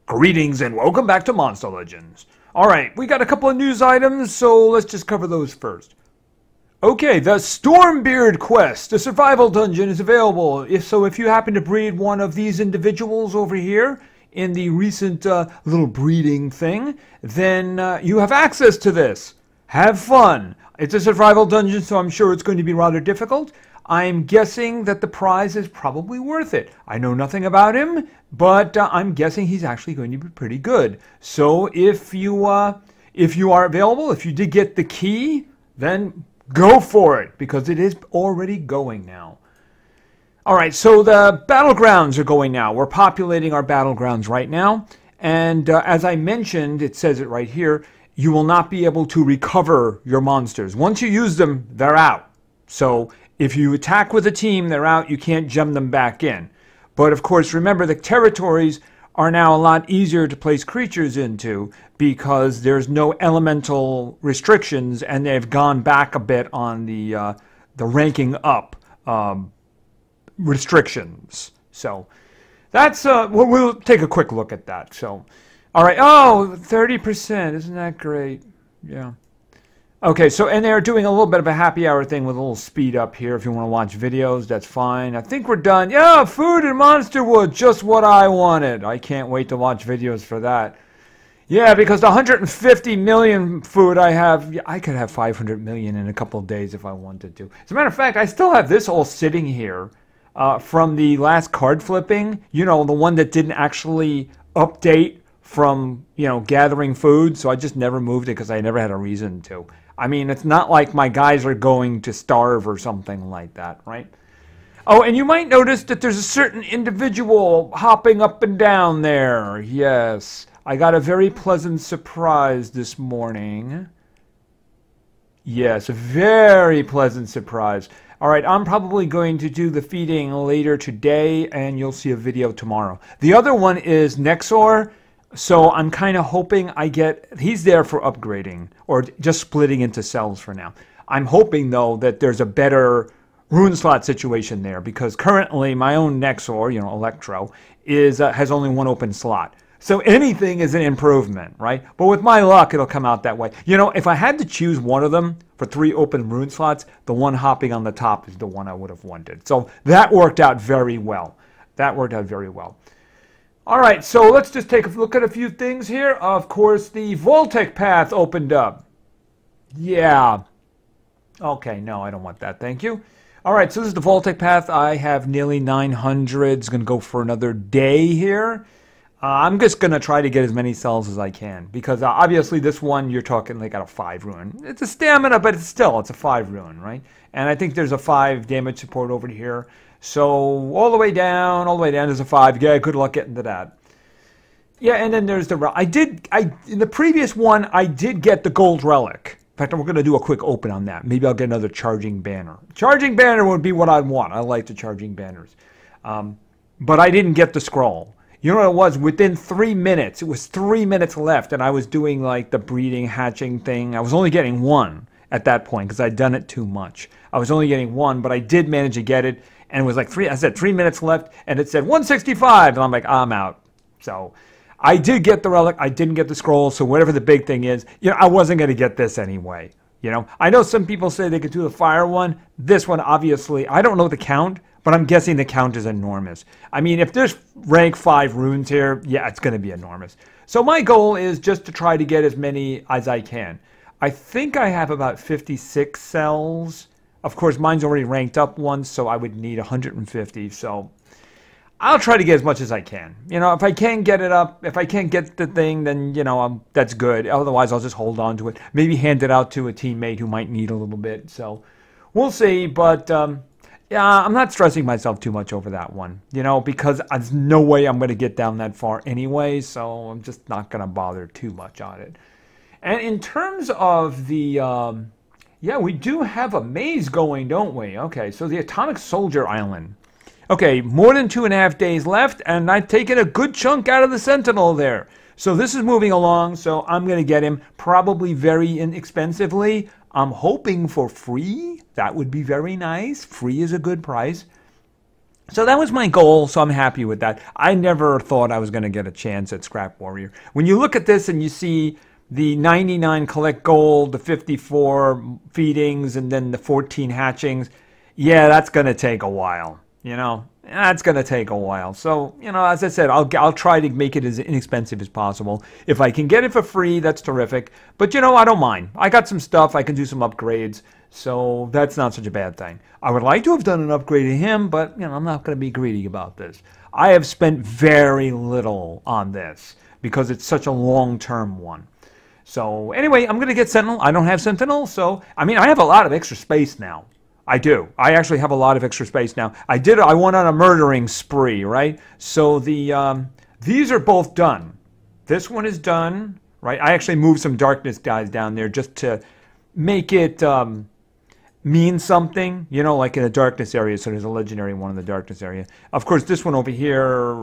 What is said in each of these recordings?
Greetings and welcome back to Monster Legends. Alright, we got a couple of news items, so let's just cover those first. Okay, the Stormbeard quest, the survival dungeon, is available. If you happen to breed one of these individuals over here in the recent little breeding thing, then you have access to this. Have fun. It's a survival dungeon, so I'm sure it's going to be rather difficult. I'm guessing that the prize is probably worth it. I know nothing about him, but I'm guessing he's actually going to be pretty good. So if you are available, if you did get the key, then go for it, because it is already going now. All right, so the battlegrounds are going now. We're populating our battlegrounds right now. And as I mentioned, it says it right here, you will not be able to recover your monsters. Once you use them, they're out. So if you attack with a team, they're out. You can't gem them back in. But of course, remember, the territories are now a lot easier to place creatures into because there's no elemental restrictions, and they've gone back a bit on the ranking up restrictions. So that's we'll take a quick look at that. So, all right. Oh, 30%. Isn't that great? Yeah. Okay, so, and they're doing a little bit of a happy hour thing with a little speed up here. If you want to watch videos, that's fine. I think we're done. Yeah, food and Monsterwood, just what I wanted. I can't wait to watch videos for that. Yeah, because the 150 million food I have, I could have 500 million in a couple of days if I wanted to. As a matter of fact, I still have this all sitting here from the last card flipping. You know, the one that didn't actually update from, you know, gathering food. So I just never moved it because I never had a reason to. I mean, it's not like my guys are going to starve or something like that, right? Oh, and you might notice that there's a certain individual hopping up and down there. Yes, I got a very pleasant surprise this morning. Yes, a very pleasant surprise. All right, I'm probably going to do the feeding later today, and you'll see a video tomorrow. The other one is Nexor. So I'm kind of hoping he's there for upgrading or just splitting into cells for now. I'm hoping, though, that there's a better rune slot situation there, because currently my own Nexor, you know, Electro, has only one open slot. So anything is an improvement, right? But with my luck, it'll come out that way. You know, if I had to choose one of them for 3 open rune slots, the one hopping on the top is the one I would have wanted. So that worked out very well. That worked out very well. All right, so let's just take a look at a few things here. Of course, the Voltec path opened up. Yeah. Okay, no, I don't want that. Thank you. All right, so this is the Voltec path. I have nearly 900. It's going to go for another day here. I'm just going to try to get as many cells as I can, because obviously this one, you're talking like at a 5 rune. It's a stamina, but it's a 5 rune, right? And I think there's a 5 damage support over here. So all the way down, there's a 5. Yeah, good luck getting to that. Yeah, and then there's the... in the previous one, I did get the gold relic. In fact, we're going to do a quick open on that. Maybe I'll get another charging banner. Charging banner would be what I'd want. I like the charging banners. But I didn't get the scroll. You know what it was? Within 3 minutes, it was 3 minutes left, and I was doing like the breeding, hatching thing. I was only getting 1 at that point because I'd done it too much. I was only getting 1, but I did manage to get it. And it was like 3 minutes left, and it said 165, and I'm like, I'm out. So I did get the relic. I didn't get the scroll, so whatever the big thing is, you know, I wasn't going to get this anyway. You know, I know some people say they could do the fire one. This one, obviously, I don't know the count, but I'm guessing the count is enormous. I mean, if there's rank 5 runes here, yeah, it's going to be enormous. So my goal is just to try to get as many as I can. I think I have about 56 cells. Of course, mine's already ranked up once, so I would need 150. So I'll try to get as much as I can. You know, if I can't get it up, if I can't get the thing, then, you know, that's good. Otherwise, I'll just hold on to it. Maybe hand it out to a teammate who might need a little bit. So we'll see. But, yeah, I'm not stressing myself too much over that one, you know, because there's no way I'm going to get down that far anyway. So I'm just not going to bother too much on it. And in terms of the... yeah, we do have a maze going, don't we? Okay, so the Atomic Soldier Island. Okay, more than 2.5 days left, and I've taken a good chunk out of the Sentinel there. So this is moving along, so I'm going to get him probably very inexpensively. I'm hoping for free. That would be very nice. Free is a good price. So that was my goal, so I'm happy with that. I never thought I was going to get a chance at Scrap Warrior. When you look at this and you see the 99 collect gold, the 54 feedings, and then the 14 hatchings, yeah, that's going to take a while. You know, that's going to take a while. So, you know, as I said, I'll try to make it as inexpensive as possible. If I can get it for free, that's terrific. But, you know, I don't mind. I got some stuff. I can do some upgrades. So that's not such a bad thing. I would like to have done an upgrade to him, but, you know, I'm not going to be greedy about this. I have spent very little on this because it's such a long-term one. So anyway, I'm going to get Sentinel. I don't have Sentinel, so, I mean, I have a lot of extra space now. I do. I actually have a lot of extra space now. I went on a murdering spree, right? So these are both done. This one is done, right? I actually moved some darkness guys down there just to make it mean something, you know, like in the darkness area. So there's a legendary one in the darkness area. Of course, this one over here,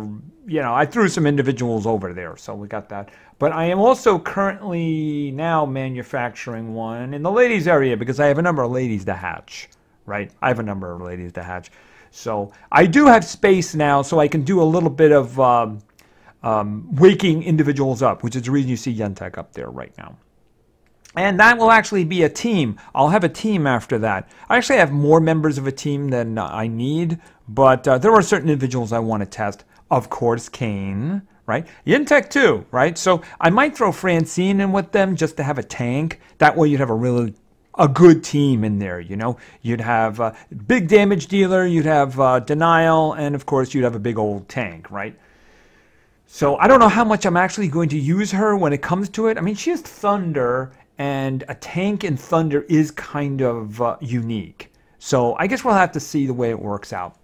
you know, I threw some individuals over there, so we got that. But I am also currently now manufacturing one in the ladies area because I have a number of ladies to hatch, right? I have a number of ladies to hatch. So I do have space now, so I can do a little bit of waking individuals up, which is the reason you see Yentek up there right now. And that will actually be a team. I'll have a team after that. I actually have more members of a team than I need, but there are certain individuals I want to test. Of course, Kane, right? Yentek too, right? So I might throw Francine in with them just to have a tank. That way you'd have a good team in there, you know? You'd have big damage dealer, you'd have denial, and of course you'd have a big old tank, right? So I don't know how much I'm actually going to use her when it comes to it. I mean, she has Thunder, and a tank in Thunder is kind of unique. So I guess we'll have to see the way it works out.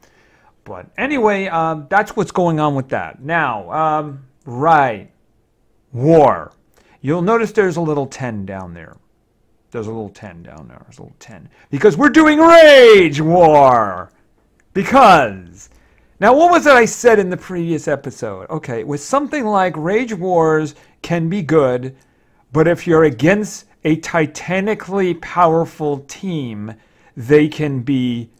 But anyway, that's what's going on with that. Now, right, War. You'll notice there's a little 10 down there. There's a little 10 down there. There's a little 10. Because we're doing Rage War. Because... Now, what was it I said in the previous episode? Okay, it was something like Rage Wars can be good, but if you're against a titanically powerful team, they can be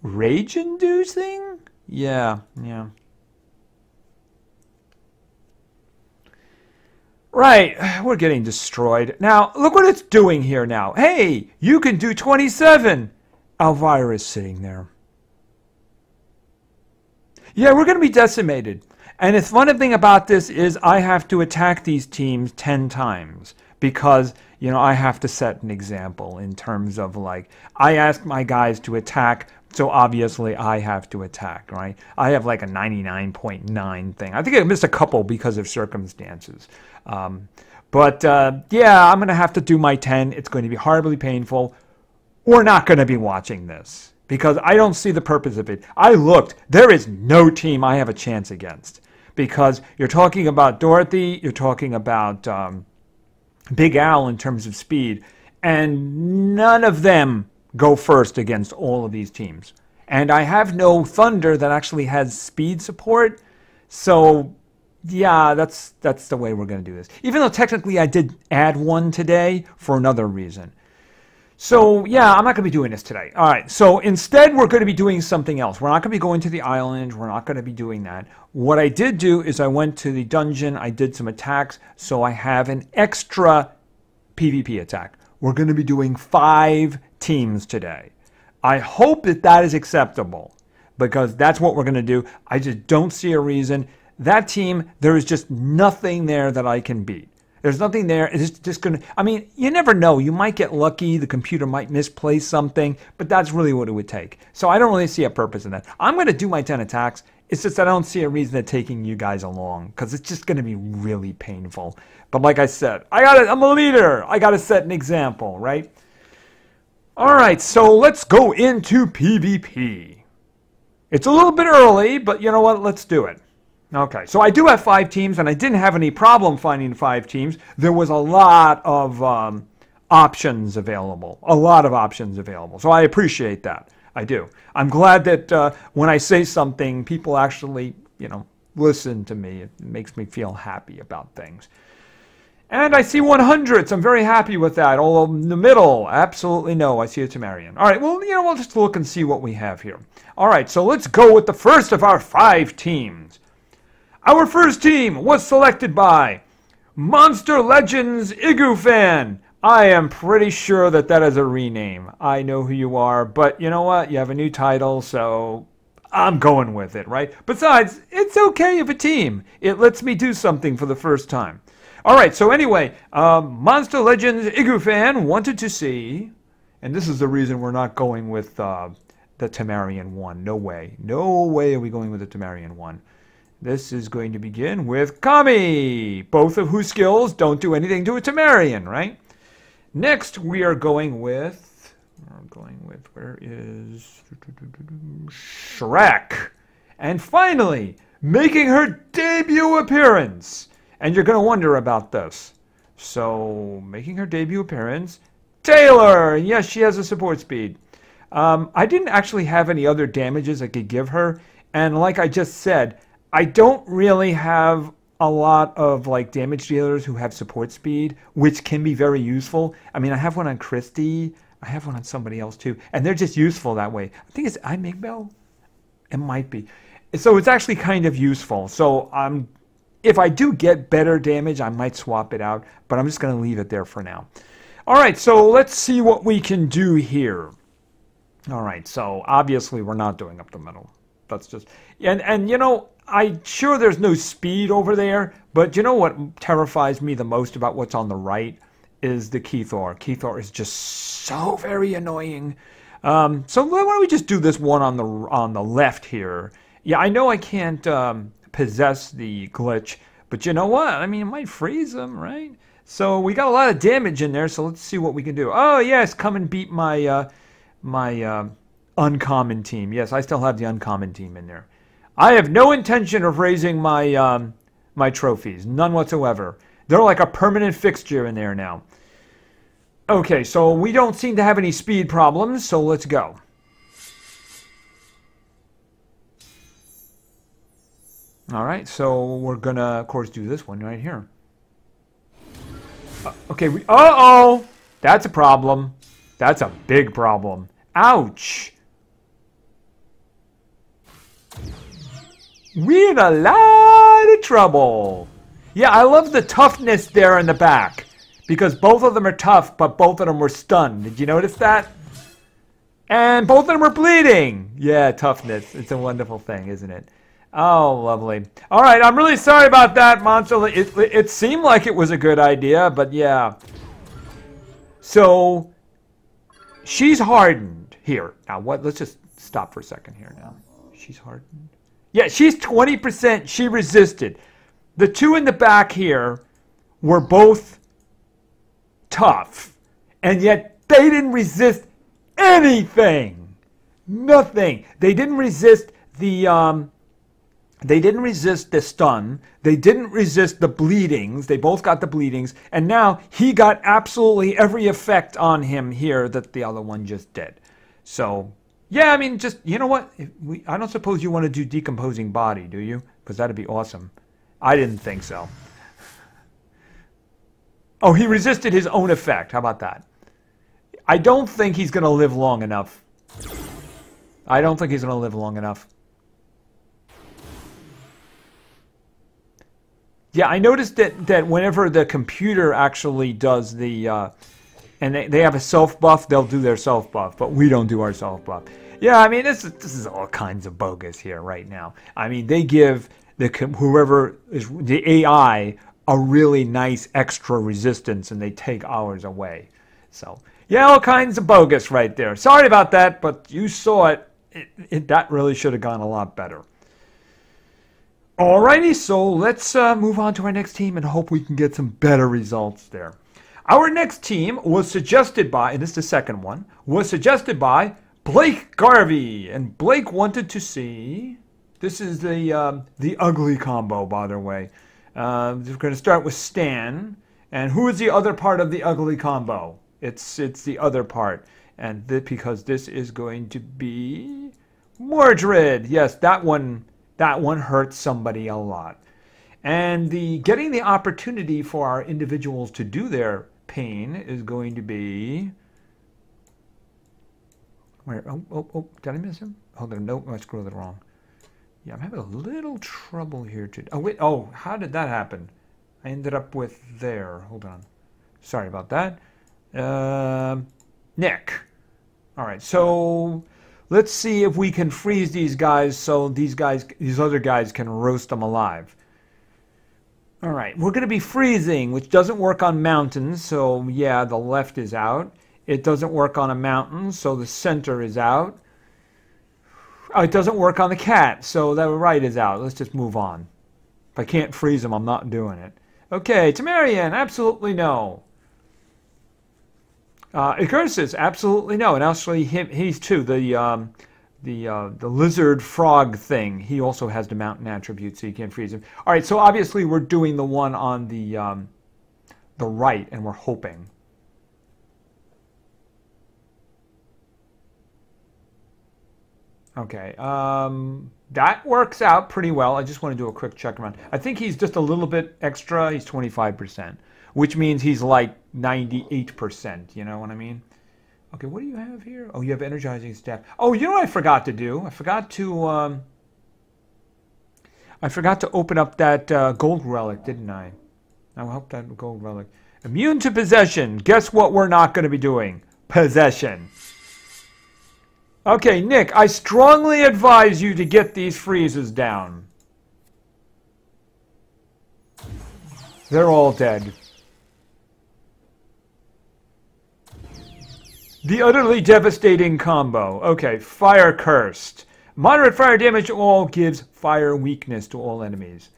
rage-inducing? Yeah. Right, we're getting destroyed. Now, look what it's doing here now. Hey, you can do 27. Elvira's sitting there. Yeah, we're going to be decimated. And the funny thing about this is I have to attack these teams 10 times because, you know, I have to set an example in terms of, like, I ask my guys to attack, so obviously I have to attack, right? I have like a 99.9 thing. I think I missed a couple because of circumstances. Yeah, I'm going to have to do my 10. It's going to be horribly painful. We're not going to be watching this, because I don't see the purpose of it. I looked. There is no team I have a chance against. Because you're talking about Dorothy, you're talking about Big Al in terms of speed, and none of them go first against all of these teams. And I have no Thunder that actually has speed support, so yeah, that's the way we're going to do this. Even though technically I did add one today for another reason. So, yeah, I'm not going to be doing this today. All right, so instead we're going to be doing something else. We're not going to be going to the island. We're not going to be doing that. What I did do is I went to the dungeon. I did some attacks, so I have an extra PvP attack. We're going to be doing 5 teams today. I hope that that is acceptable, because that's what we're going to do. I just don't see a reason. That team, there is just nothing there that I can beat. There's nothing there. It's just going to... I mean, you never know. You might get lucky. The computer might misplace something. But that's really what it would take. So I don't really see a purpose in that. I'm going to do my 10 attacks. It's just I don't see a reason to taking you guys along. Because it's just going to be really painful. But like I said, I'm a leader. I got to set an example, right? All right, so let's go into PvP. It's a little bit early, but you know what? Let's do it. Okay, so I do have 5 teams, and I didn't have any problem finding 5 teams. There was a lot of options available, So I appreciate that. I do. I'm glad that when I say something, people actually, you know, listen to me. It makes me feel happy about things. And I see 100s. I'm very happy with that. Although in the middle, absolutely no. I see a Temerian. All right, well, we'll just look and see what we have here. All right, so let's go with the first of our 5 teams. Our first team was selected by Monster Legends Igufan. I am pretty sure that that is a rename. I know who you are, but you know what? You have a new title, so I'm going with it, right? Besides, it's okay if a team. It lets me do something for the first time. All right, so anyway, Monster Legends Igufan wanted to see, and this is the reason we're not going with the Temerian one. No way. No way are we going with the Temerian one. This is going to begin with Kami, both of whose skills don't do anything to a Temerian, right? Next, we are going with, where is Shrek? And finally, making her debut appearance. And you're going to wonder about this. So, making her debut appearance, Taylor. Yes, she has a support speed. I didn't actually have any other damages I could give her. And like I just said, I don't really have a lot of like damage dealers who have support speed, which can be very useful. I mean, I have one on Christy. I have one on somebody else too. And they're just useful that way. I think it's iMigbell. It might be. So it's actually kind of useful. So if I do get better damage, I might swap it out. But I'm just going to leave it there for now. All right, so let's see what we can do here. All right, so obviously we're not doing up the middle. That's just... And you know, I'm sure there's no speed over there, but you know what terrifies me the most about what's on the right is the Keythor. Keythor is just so very annoying. So why don't we just do this one on the left here? Yeah, I know I can't possess the glitch, but you know what? I mean, it might freeze him, right? So we got a lot of damage in there, so let's see what we can do. Oh, yes, come and beat my uncommon team. Yes, I still have the uncommon team in there. I have no intention of raising my my trophies. None whatsoever. They're like a permanent fixture in there now. Okay, so we don't seem to have any speed problems, so let's go. All right, so we're going to, of course, do this one right here. Okay, uh-oh! That's a problem. That's a big problem. Ouch! We're in a lot of trouble. Yeah, I love the toughness there in the back. Because both of them are tough, but both of them were stunned. Did you notice that? And both of them are bleeding. Yeah, toughness. It's a wonderful thing, isn't it? Oh, lovely. All right, I'm really sorry about that, Monster. It seemed like it was a good idea, but yeah. So, she's hardened. Here. Now, what? Let's just stop for a second here now. She's hardened. Yeah, she's 20%. She resisted. The two in the back here were both tough. And yet they didn't resist anything. Nothing. They didn't resist the stun. They didn't resist the bleedings. They both got the bleedings. And now he got absolutely every effect on him here that the other one just did. So... yeah, I mean, just, you know what? I don't suppose you want to do decomposing body, do you? Because that'd be awesome. I didn't think so. Oh, he resisted his own effect. How about that? I don't think he's going to live long enough. I don't think he's going to live long enough. Yeah, I noticed that whenever the computer actually does the... and they have a self-buff, they'll do their self-buff, but we don't do our self-buff. Yeah, I mean, this is all kinds of bogus here right now. I mean, they give whoever is the AI a really nice extra resistance, and they take ours away. So, yeah, all kinds of bogus right there. Sorry about that, but you saw it. That really should have gone a lot better. Alrighty, so let's move on to our next team and hope we can get some better results there. Our next team was suggested by, and this is the second one, was suggested by Blake Garvey. And Blake wanted to see, this is the ugly combo, by the way. We're going to start with Stan. And who is the other part of the ugly combo? It's the other part. And because this is going to be Mordred. Yes, that one hurts somebody a lot. And the getting the opportunity for our individuals to do their pain is going to be... Where? Oh, did I miss him? Hold on, nope, I scrolled it wrong. Yeah, I'm having a little trouble here too. Oh, wait, how did that happen? I ended up with there. Hold on. Sorry about that. Nick. All right, so let's see if we can freeze these guys so these other guys can roast them alive. All right, we're going to be freezing, which doesn't work on mountains, so yeah, the left is out. It doesn't work on a mountain, so the center is out. Oh, it doesn't work on the cat, so the right is out. Let's just move on. If I can't freeze them, I'm not doing it. Okay, Tamarian, absolutely no. Icursus, absolutely no. And actually, he's too. The lizard frog thing, he also has the mountain attribute, so you can't freeze him. All right, so obviously we're doing the one on the right, and we're hoping. Okay, that works out pretty well. I just want to do a quick check around. I think he's just a little bit extra. He's 25%, which means he's like 98%. You know what I mean? Okay, what do you have here? Oh, you have energizing staff. Oh, you know what I forgot to do? I forgot to open up that gold relic, didn't I? I hope that gold relic. Immune to possession. Guess what we're not going to be doing? Possession. Okay, Nick, I strongly advise you to get these freezes down. They're all dead. The utterly devastating combo. Okay, Fire Cursed. Moderate fire damage to all gives fire weakness to all enemies.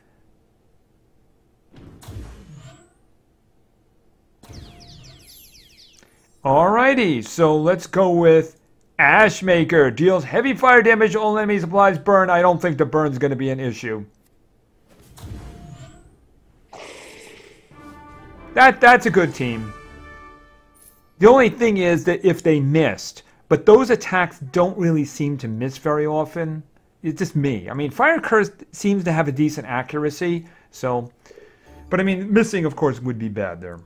Alrighty, so let's go with Ashmaker. Deals heavy fire damage to all enemies, applies burn. I don't think the burn's going to be an issue. That's a good team. The only thing is that if they missed, but those attacks don't really seem to miss very often. It's just me. I mean, Fire Curse seems to have a decent accuracy, so... But I mean, missing, of course, would be bad there.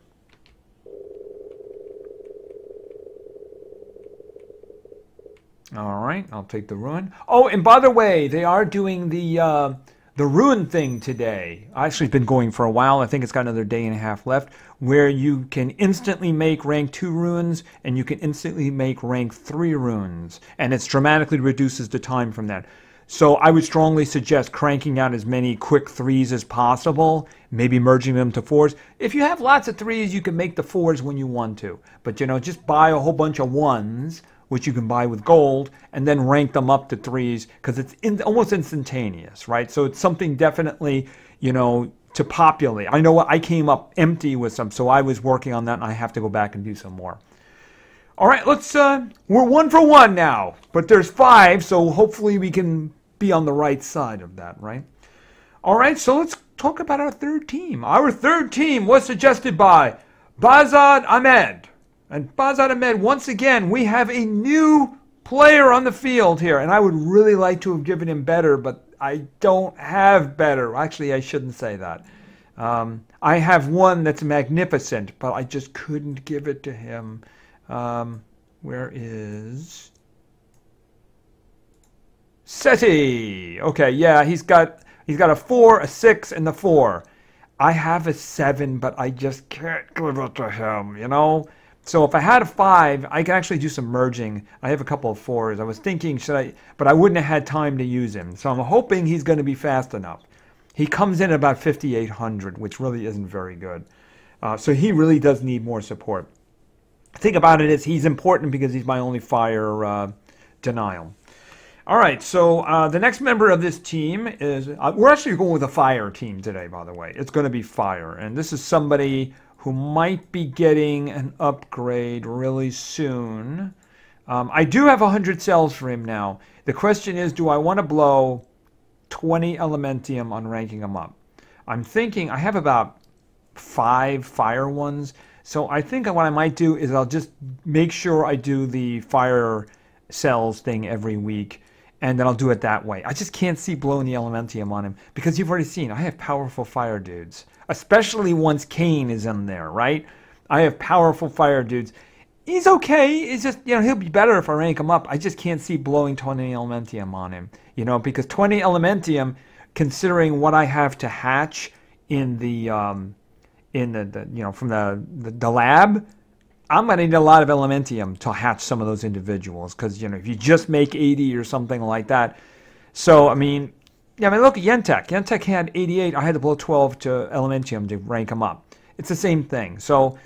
All right, I'll take the Ruin. Oh, and by the way, they are doing the Ruin thing today. Actually, it's been going for a while. I think it's got another day and a half left, where you can instantly make rank 2 runes, and you can instantly make rank 3 runes, and it dramatically reduces the time from that. So I would strongly suggest cranking out as many quick 3s as possible, maybe merging them to 4s. If you have lots of 3s, you can make the 4s when you want to. But, you know, just buy a whole bunch of 1s, which you can buy with gold, and then rank them up to 3s, because it's almost instantaneous, right? So it's something definitely, you know, to populate. I know what I came up empty with some, so I was working on that, and I have to go back and do some more. All right, let's, we're 1 for 1 now, but there's 5, so hopefully we can be on the right side of that, right? All right, so let's talk about our third team. Our third team was suggested by Bazad Ahmed. And Bazad Ahmed, once again, we have a new player on the field here. And I would really like to have given him better, but I don't have better. Actually, I shouldn't say that. I have one that's magnificent, but I just couldn't give it to him. Where is Seti? Okay, yeah, he's got a 4, a 6, and the 4. I have a 7, but I just can't give it to him, you know? So if I had a 5, I could actually do some merging. I have a couple of 4s. I was thinking, but I wouldn't have had time to use him. So I'm hoping he's going to be fast enough. He comes in at about 5,800, which really isn't very good. So he really does need more support. The thing about it is he's important because he's my only fire denial. All right, so the next member of this team is... we're actually going with a fire team today, by the way. It's going to be fire. And this is somebody who might be getting an upgrade really soon. I do have 100 cells for him now. The question is, do I want to blow 20 Elementium on ranking him up? I'm thinking I have about 5 fire ones. So I think what I might do is I'll just make sure I do the fire cells thing every week. and then I'll do it that way. I just can't see blowing the Elementium on him because you've already seen I have powerful fire dudes, especially once Kane is in there, right? I have powerful fire dudes. He's okay. It's just, he'll be better if I rank him up. I just can't see blowing 20 Elementium on him, because 20 Elementium, considering what I have to hatch in the from the lab, I'm going to need a lot of Elementium to hatch some of those individuals because, if you just make 80 or something like that. So, look at Yentek. Yentek had 88. I had to blow 12 to Elementium to rank him up. It's the same thing. So,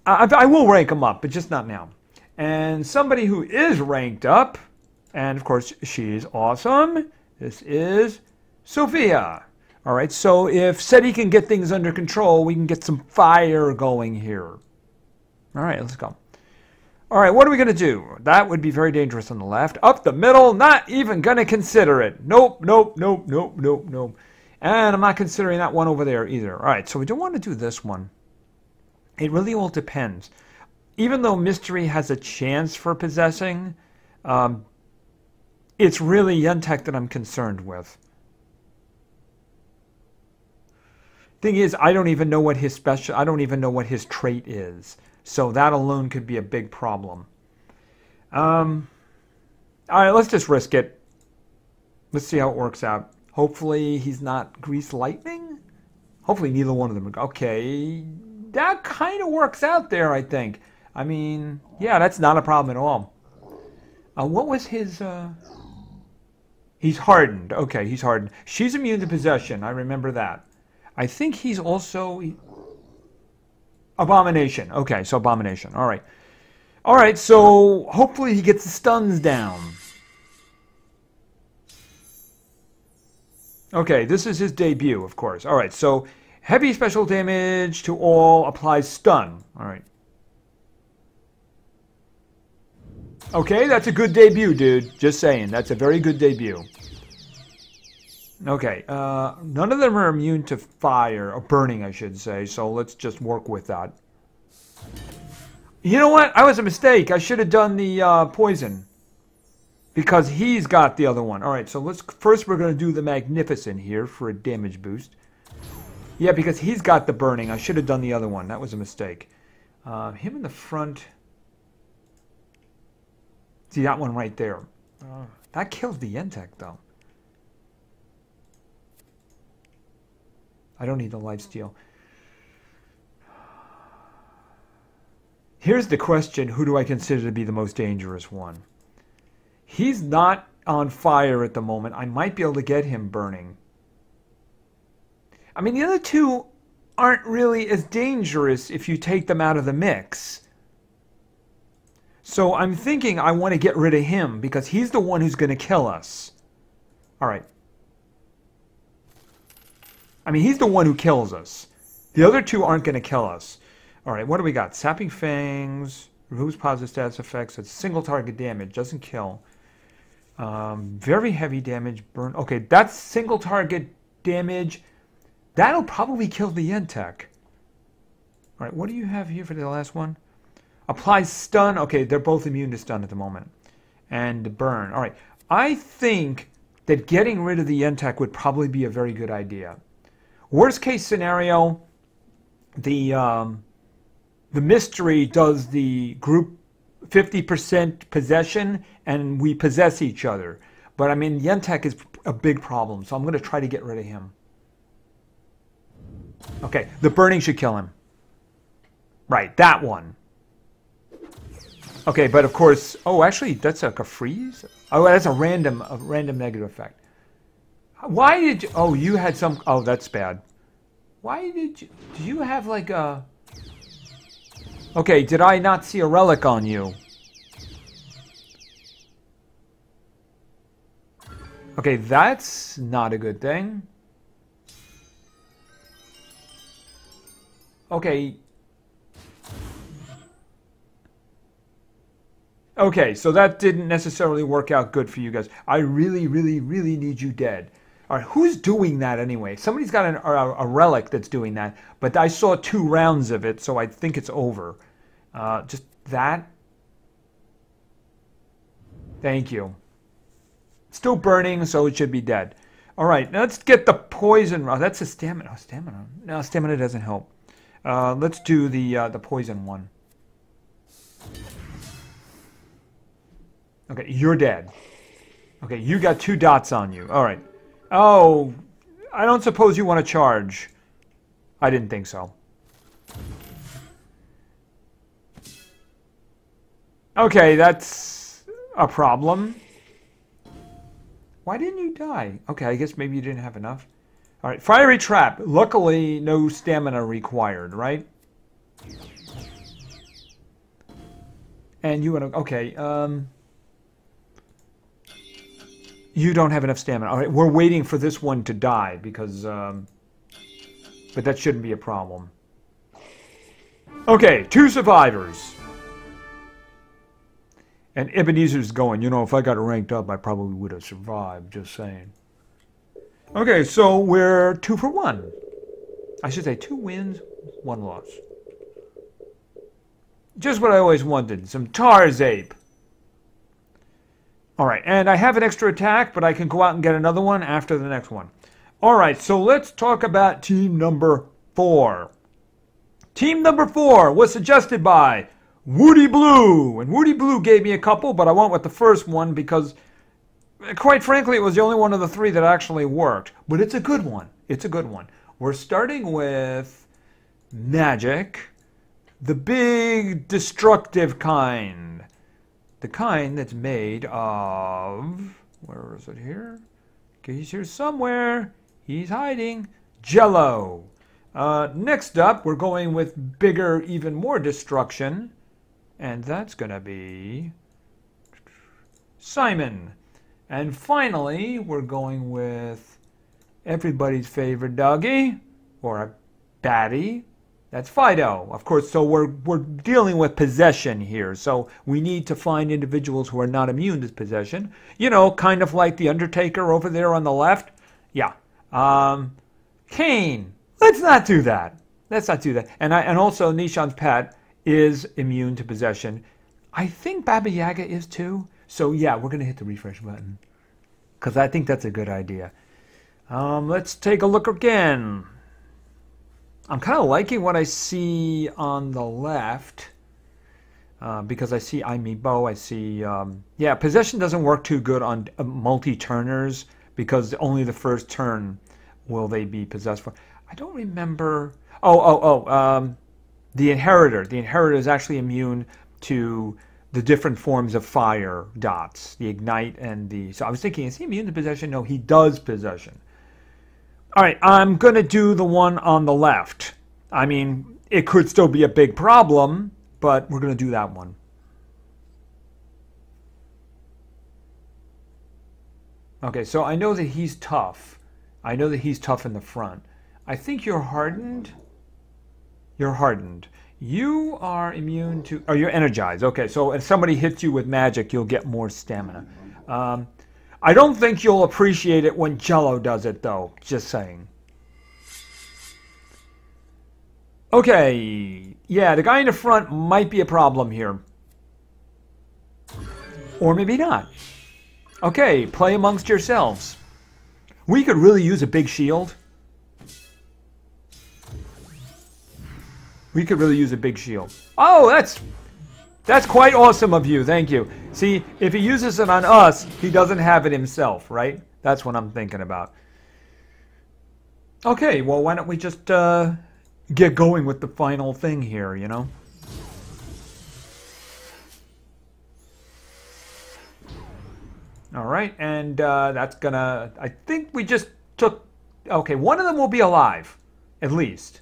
I will rank him up, but just not now. And somebody who is ranked up, and of course, she's awesome. This is Sophia. All right, so if SETI can get things under control, we can get some fire going here. All right, let's go. All right, what are we going to do? That would be very dangerous on the left. Up the middle, not even going to consider it. Nope, nope, nope, nope, nope, nope. And I'm not considering that one over there either. All right, so we don't want to do this one. It really all depends. Even though Mystery has a chance for possessing, it's really Yentek that I'm concerned with. Thing is, I don't even know what his trait is. So that alone could be a big problem. All right, let's just risk it. Let's see how it works out. Hopefully he's not Grease Lightning. Hopefully neither one of them. Okay, that kind of works out there, I think. Yeah, that's not a problem at all. What was his... He's hardened. Okay, he's hardened. She's immune to possession. I remember that. I think he's also... Abomination. Okay, so Abomination. All right. All right, so hopefully he gets the stuns down. Okay, this is his debut, of course. All right, so heavy special damage to all, applies stun. All right. Okay, that's a good debut, dude. Just saying, that's a very good debut. Okay, none of them are immune to fire, or burning, I should say, so let's just work with that. You know what? I was a mistake. I should have done the poison. Because he's got the other one. Alright, so first we're going to do the Magnificent here for a damage boost. Yeah, because he's got the burning. I should have done the other one. That was a mistake. Him in the front. See, that one right there. That killed the Yentek, though. I don't need the lifesteal. Here's the question, who do I consider to be the most dangerous one? He's not on fire at the moment. I might be able to get him burning. The other two aren't really as dangerous if you take them out of the mix. So I'm thinking I want to get rid of him because he's the one who's going to kill us. All right. He's the one who kills us. The other two aren't going to kill us. All right, what do we got? Sapping Fangs, removes positive status effects, it's single target damage, doesn't kill. Very heavy damage, burn. Okay, that's single target damage. That'll probably kill the Yentek. All right, what do you have here for the last one? Applies stun. Okay, they're both immune to stun at the moment. And burn. All right, I think that getting rid of the Yentek would probably be a very good idea. Worst case scenario, the mystery does the group 50% possession and we possess each other. But Yentek is a big problem, so I'm going to try to get rid of him. Okay, the burning should kill him. Right, that one. Okay, but of course, oh, actually, that's like a freeze? Oh, that's a random negative effect. Why did you... Oh, you had some... Oh, that's bad. Why did you... Do you have like a... Okay, did I not see a relic on you? Okay, that's not a good thing. Okay. Okay, so that didn't necessarily work out good for you guys. I really, really, really need you dead. All right, who's doing that anyway? Somebody's got a relic that's doing that, but I saw 2 rounds of it, so I think it's over. Just that. Thank you. Still burning, so it should be dead. All right, now let's get the poison. Oh, that's a stamina. Oh, stamina. No, stamina doesn't help. Let's do the poison one. Okay, you're dead. Okay, you got 2 dots on you. All right. Oh, I don't suppose you want to charge. I didn't think so. Okay, that's a problem. Why didn't you die? Okay, I guess maybe you didn't have enough. All right, fiery trap. Luckily, no stamina required, right? And you want to... Okay, you don't have enough stamina. All right, we're waiting for this one to die because... but that shouldn't be a problem. Okay, 2 survivors. And Ebenezer's going, you know, if I got ranked up, I probably would have survived, just saying. Okay, so we're 2 for 1. I should say 2 wins, 1 loss. Just what I always wanted, some Tarzape. All right, and I have an extra attack, but I can go out and get another one after the next one. All right, so let's talk about team number 4. Team number 4 was suggested by Woody Blue. And Woody Blue gave me a couple, but I went with the first one because, quite frankly, it was the only one of the 3 that actually worked. But it's a good one. It's a good one. We're starting with magic, the big destructive kind. The kind that's made of... Where is it here? He's here somewhere. He's hiding. Jello. Next up, we're going with bigger, even more destruction. And that's going to be Simon. And finally, we're going with everybody's favorite doggy, or a baddie. That's Fido. Of course, so we're dealing with possession here. So we need to find individuals who are not immune to possession. You know, kind of like the Undertaker over there on the left. Yeah. Kane. Let's not do that. Let's not do that. And also Nishan's pet is immune to possession. I think Baba Yaga is too. So yeah, we're going to hit the refresh button. Because I think that's a good idea. Let's take a look again. I'm kind of liking what I see on the left. Because I see Amiibo, I see... yeah, possession doesn't work too good on multi-turners. Because only the first turn will they be possessed for. I don't remember... the Inheritor. The Inheritor is actually immune to the different forms of fire dots. The Ignite and the... So I was thinking, is he immune to possession? No, he does possession. All right, I'm going to do the one on the left. I mean, it could still be a big problem, but we're going to do that one. Okay, so I know that he's tough. I know that he's tough in the front. I think you're hardened. You're hardened. You are immune to... Oh, you're energized. Okay, so if somebody hits you with magic, you'll get more stamina. I don't think you'll appreciate it when Jello does it, though. Just saying. Okay. Yeah, the guy in the front might be a problem here. Or maybe not. Okay, play amongst yourselves. We could really use a big shield. We could really use a big shield. Oh, that's quite awesome of you. Thank you. See, if he uses it on us, he doesn't have it himself, right? That's what I'm thinking about. Okay, well, why don't we just get going with the final thing here, you know? All right, and that's gonna... I think we just took... Okay, one of them will be alive, at least.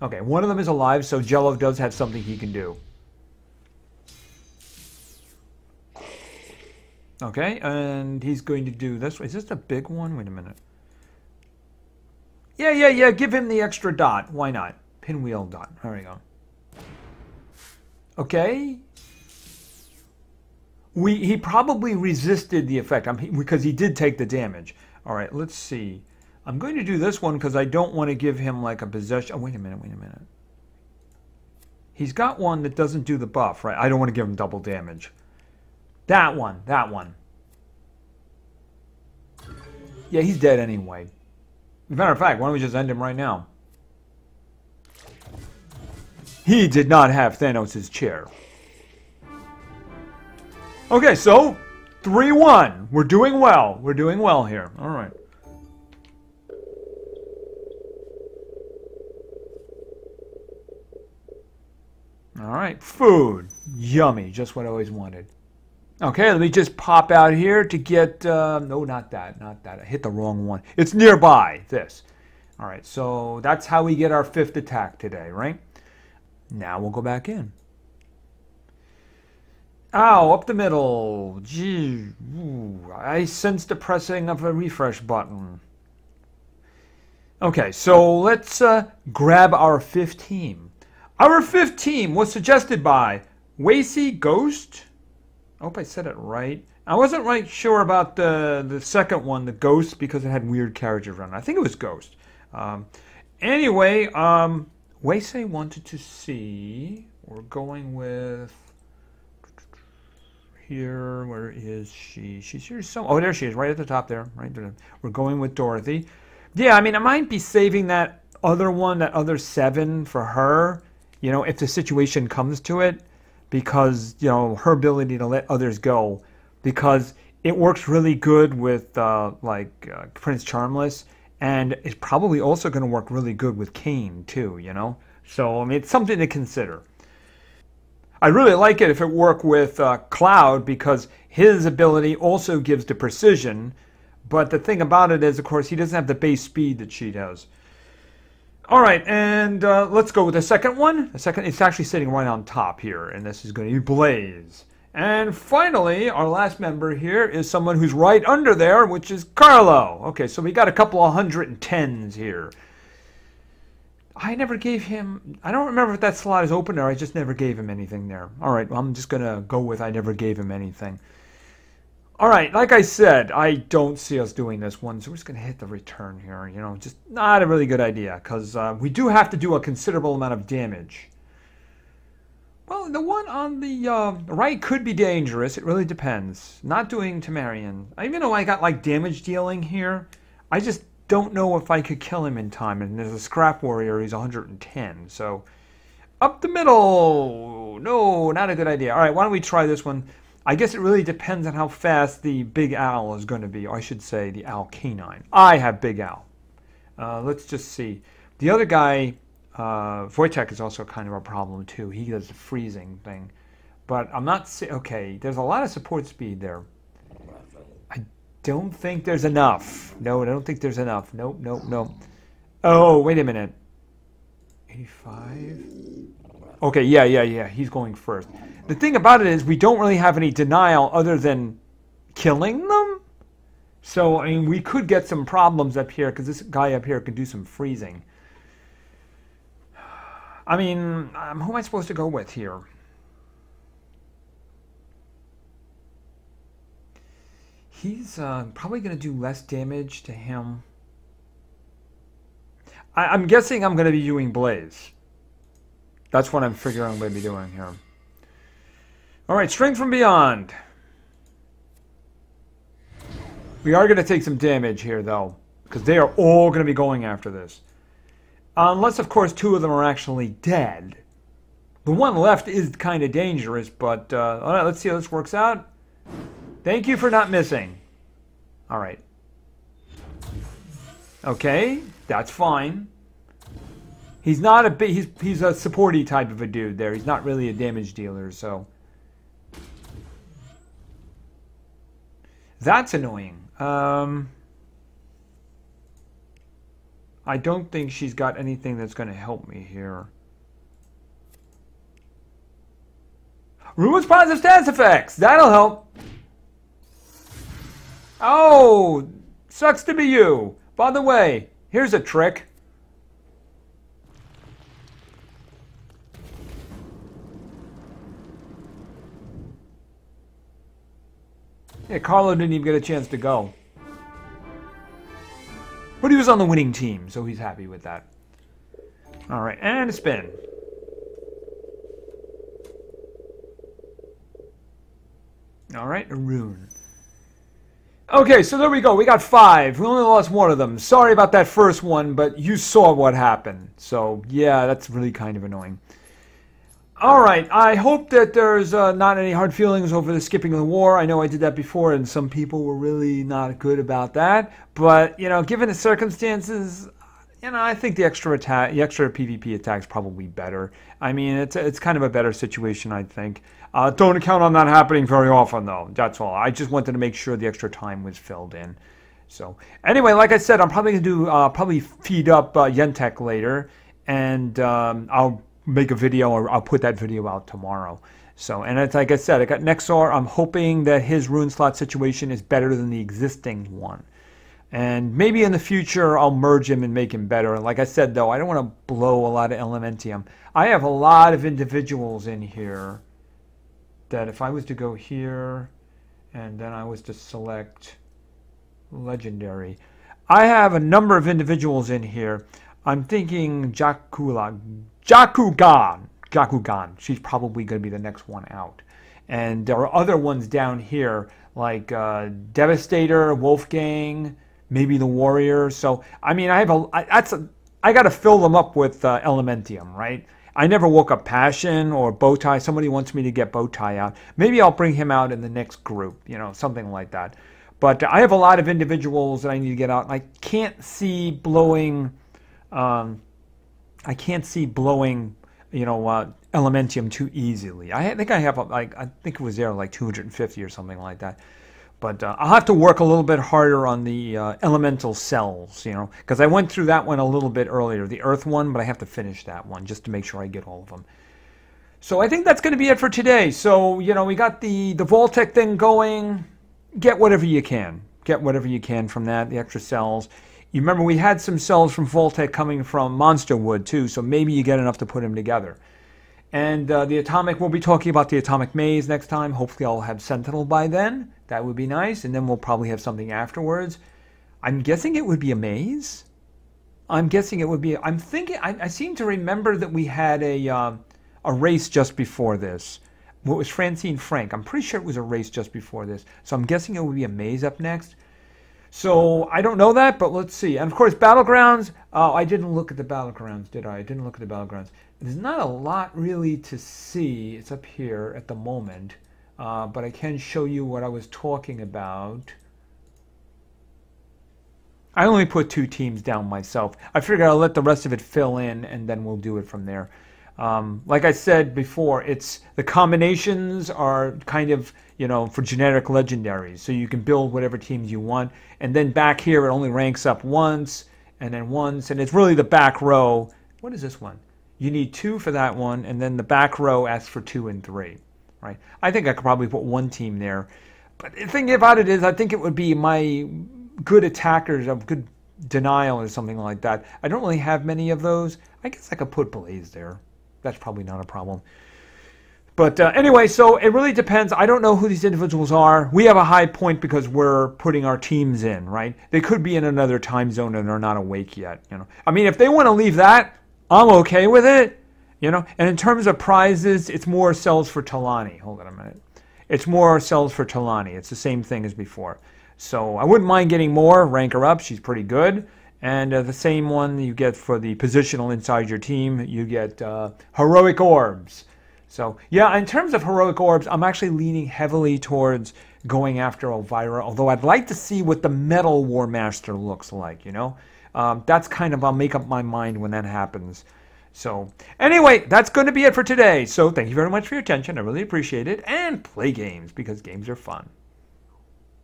Okay, one of them is alive, so Jello does have something he can do. Okay, and he's going to do this. Is this a big one? Wait a minute. Yeah, give him the extra dot. Why not? Pinwheel dot. There we go. Okay. He probably resisted the effect because he did take the damage. All right, let's see. I'm going to do this one because I don't want to give him like a possession. Oh, wait a minute. He's got one that doesn't do the buff, right? I don't want to give him double damage. That one. Yeah, he's dead anyway. As a matter of fact, why don't we just end him right now? He did not have Thanos' chair. Okay, so 3-1. We're doing well. We're doing well here. All right. All right, food. Yummy, just what I always wanted. Okay, let me just pop out here to get, no, not that. I hit the wrong one. It's nearby, this. All right, so that's how we get our 5th attack today, right? Now we'll go back in. Ow, up the middle. Gee, ooh, I sense the pressing of a refresh button. Okay, so let's grab our 5th team. Our 5th team was suggested by Wacy Ghost. I hope I said it right. I wasn't right sure about the second one, the Ghost, because it had weird characters around it. I think it was Ghost. Anyway, Wacy wanted to see. We're going with here. Where is she? She's here. Oh, there she is, right at the top there. Right there. We're going with Dorothy. Yeah, I mean, I might be saving that other one, that other 7 for her. You know, if the situation comes to it, because, you know, her ability to let others go, because it works really good with, Prince Charmless, and it's probably also going to work really good with Kane, too, you know? So, I mean, it's something to consider. I really like it if it worked with Cloud, because his ability also gives the precision, but the thing about it is, of course, he doesn't have the base speed that she does. All right, and let's go with the second one. It's actually sitting right on top here, and this is going to be Blaze. And finally, our last member here is someone who's right under there, which is Carlo. Okay, so we got a couple of 110s here. I never gave him... I don't remember if that slot is open or I just never gave him anything there. All right, well, I'm just going to go with I never gave him anything. All right, like I said, I don't see us doing this one, so we're just going to hit the return here. You know, just not a really good idea, because we do have to do a considerable amount of damage. Well, the one on the right could be dangerous. It really depends. Not doing Tamarian. Even though I got, like, damage dealing here, I just don't know if I could kill him in time. And there's a Scrap Warrior, he's 110, so... Up the middle! No, not a good idea. All right, why don't we try this one? I guess it really depends on how fast the Big Owl is going to be. Or I should say the Owl Canine. I have Big Owl. Let's just see. The other guy, Wojtek, is also kind of a problem too. He does the freezing thing. But I'm not... Okay, there's a lot of support speed there. I don't think there's enough. No, I don't think there's enough. Nope, nope, nope. Oh, wait a minute. 85? Okay, yeah. He's going first. The thing about it is we don't really have any denial other than killing them. So, I mean, we could get some problems up here because this guy up here could do some freezing. I mean, who am I supposed to go with here? He's probably going to do less damage to him. I'm guessing I'm going to be doing Blaze. That's what I'm figuring I'm going to be doing here. Alright, Strength from Beyond. We are going to take some damage here, though. Because they are all going to be going after this. Unless, of course, 2 of them are actually dead. The one left is kind of dangerous, but... alright, let's see how this works out. Thank you for not missing. Alright. Okay, that's fine. He's not a big... He's a supporty type of a dude there. He's not really a damage dealer, so... That's annoying. I don't think she's got anything that's going to help me here. Ruins positive stats effects! That'll help! Oh! Sucks to be you! By the way, here's a trick. Yeah, Carlo didn't even get a chance to go. But he was on the winning team, so he's happy with that. Alright, and a spin. Alright, a rune. Okay, so there we go. We got 5. We only lost one of them. Sorry about that first one, but you saw what happened. So, yeah, that's really kind of annoying. All right, I hope that there's not any hard feelings over the skipping of the war. I know I did that before, and some people were really not good about that. But, you know, given the circumstances, you know, I think the extra attack, the extra PvP attack is probably better. I mean, it's kind of a better situation, I think. Don't count on that happening very often, though. That's all. I just wanted to make sure the extra time was filled in. So, anyway, like I said, I'm probably going to do, probably feed up Yentek later, and I'll make a video, or I'll put that video out tomorrow. So, and it's like I said, I got Nexar. I'm hoping that his rune slot situation is better than the existing one. And maybe in the future, I'll merge him and make him better. Like I said, though, I don't want to blow a lot of Elementium. I have a lot of individuals in here that if I was to go here, and then I was to select Legendary, I have a number of individuals in here. I'm thinking Jakugan. She's probably going to be the next one out. And there are other ones down here, like Devastator, Wolfgang, maybe the Warrior. So, I mean, I got to fill them up with Elementium, right? I never woke up Passion or Bowtie. Somebody wants me to get Bowtie out. Maybe I'll bring him out in the next group, you know, something like that. But I have a lot of individuals that I need to get out. And I can't see blowing, you know, Elementium too easily. I think I have, like, I think it was there like 250 or something like that. But I'll have to work a little bit harder on the elemental cells, you know, because I went through that one a little bit earlier, the Earth one, but I have to finish that one just to make sure I get all of them. So I think that's going to be it for today. So, you know, we got the Vault-Tec thing going. Get whatever you can. Get whatever you can from that, the extra cells. You remember we had some cells from Vault-Tec coming from Monster Wood, too, so maybe you get enough to put them together. And the Atomic, we'll be talking about the Atomic Maze next time. Hopefully I'll have Sentinel by then. That would be nice. And then we'll probably have something afterwards. I'm guessing it would be a maze. I'm guessing it would be... I'm thinking... I seem to remember that we had a race just before this. What was Francine Frank? I'm pretty sure it was a race just before this. So I'm guessing it would be a maze up next. So I don't know that, but let's see. And of course, Battlegrounds. I didn't look at the Battlegrounds, did I? I didn't look at the Battlegrounds. There's not a lot really to see. It's up here at the moment. But I can show you what I was talking about. I only put 2 teams down myself. I figured I'll let the rest of it fill in, and then we'll do it from there. Like I said before, the combinations are kind of, you know, for generic legendaries. So you can build whatever teams you want. And then back here, it only ranks up once, and then once. And it's really the back row. What is this one? You need 2 for that one, and then the back row asks for 2 and 3. Right? I think I could probably put 1 team there. But the thing about it is, I think it would be my good attackers of good denial or something like that. I don't really have many of those. I guess I could put Blaze there. That's probably not a problem. But anyway, so it really depends. I don't know who these individuals are. We have a high point because we're putting our teams in, right? They could be in another time zone and they're not awake yet. You know, I mean, if they want to leave that, I'm okay with it. You know, and in terms of prizes, it's more cells for Talani. Hold on a minute. It's more cells for Talani. It's the same thing as before. So I wouldn't mind getting more. Rank her up. She's pretty good. And the same one you get for the positional inside your team. You get heroic orbs. So yeah, in terms of heroic orbs, I'm actually leaning heavily towards going after Elvira. Although I'd like to see what the Metal War Master looks like. You know, that's kind of, I'll make up my mind when that happens. So anyway, that's going to be it for today. So thank you very much for your attention. I really appreciate it. And play games, because games are fun.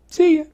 See ya.